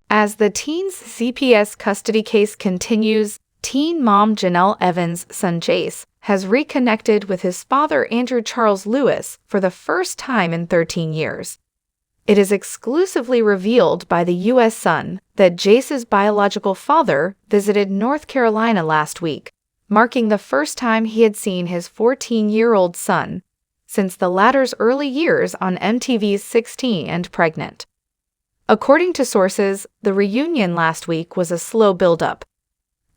As the teen's CPS custody case continues, teen mom Jenelle Evans' son Jace has reconnected with his father Andrew Charles Lewis for the first time in 13 years. It is exclusively revealed by the U.S. Sun that Jace's biological father visited North Carolina last week, marking the first time he had seen his 14-year-old son since the latter's early years on MTV's 16 and Pregnant. According to sources, the reunion last week was a slow build-up.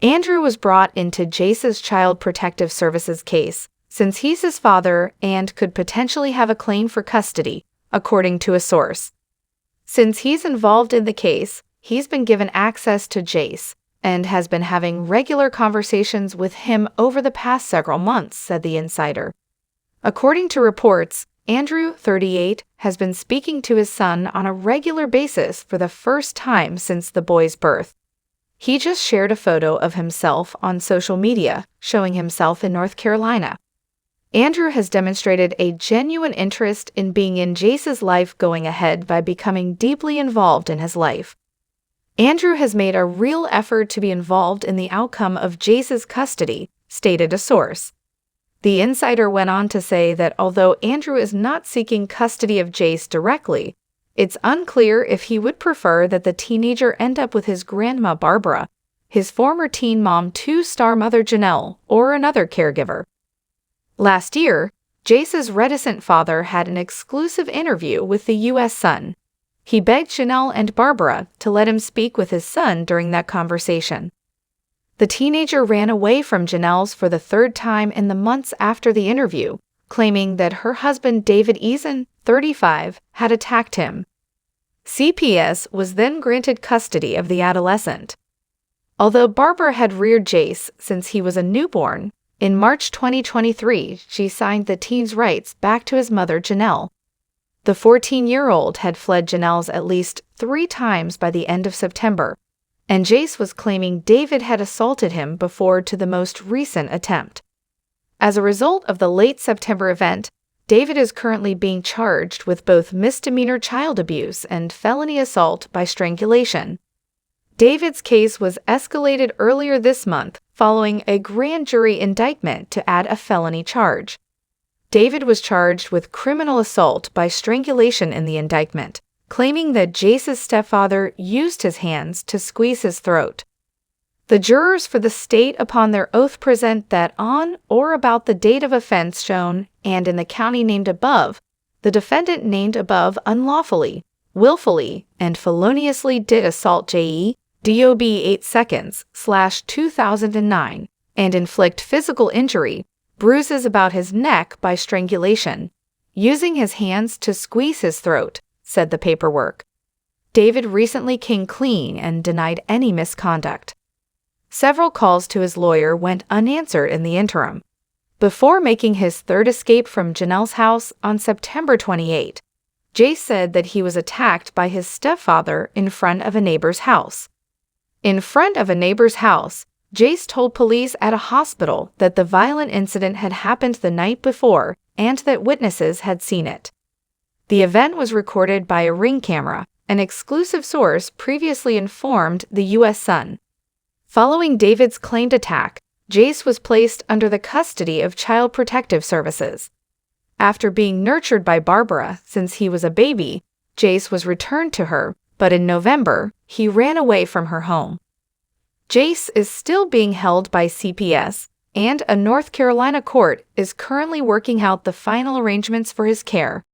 Andrew was brought into Jace's Child Protective Services case, since he's his father and could potentially have a claim for custody, according to a source. Since he's involved in the case, he's been given access to Jace and has been having regular conversations with him over the past several months, said the insider. According to reports, Andrew, 38, has been speaking to his son on a regular basis for the first time since the boy's birth. He just shared a photo of himself on social media, showing himself in North Carolina. Andrew has demonstrated a genuine interest in being in Jace's life going ahead by becoming deeply involved in his life. Andrew has made a real effort to be involved in the outcome of Jace's custody, stated a source. The insider went on to say that although Andrew is not seeking custody of Jace directly, it's unclear if he would prefer that the teenager end up with his grandma Barbara, his former teen mom two-star mother Jenelle, or another caregiver. Last year, Jace's reticent father had an exclusive interview with the U.S. Sun. He begged Jenelle and Barbara to let him speak with his son during that conversation. The teenager ran away from Jenelle's for the third time in the months after the interview, claiming that her husband David Eason, 35, had attacked him. CPS was then granted custody of the adolescent. Although Barbara had reared Jace since he was a newborn, in March 2023 she signed the teen's rights back to his mother Jenelle. The 14-year-old had fled Jenelle's at least 3 times by the end of September, and Jace was claiming David had assaulted him before to the most recent attempt. As a result of the late September event, David is currently being charged with both misdemeanor child abuse and felony assault by strangulation. David's case was escalated earlier this month following a grand jury indictment to add a felony charge. David was charged with criminal assault by strangulation in the indictment, claiming that Jace's stepfather used his hands to squeeze his throat. The jurors for the state upon their oath present that on or about the date of offense shown and in the county named above, the defendant named above unlawfully, willfully, and feloniously did assault J.E. DOB 8 seconds /2009 and inflict physical injury, bruises about his neck by strangulation, using his hands to squeeze his throat, said the paperwork. David recently came clean and denied any misconduct. Several calls to his lawyer went unanswered in the interim. Before making his third escape from Jenelle's house on September 28, Jace said that he was attacked by his stepfather in front of a neighbor's house. In front of a neighbor's house, Jace told police at a hospital that the violent incident had happened the night before and that witnesses had seen it. The event was recorded by a Ring camera, an exclusive source previously informed the U.S. Sun. Following David's claimed attack, Jace was placed under the custody of Child Protective Services. After being nurtured by Barbara since he was a baby, Jace was returned to her, but in November, he ran away from her home. Jace is still being held by CPS, and a North Carolina court is currently working out the final arrangements for his care.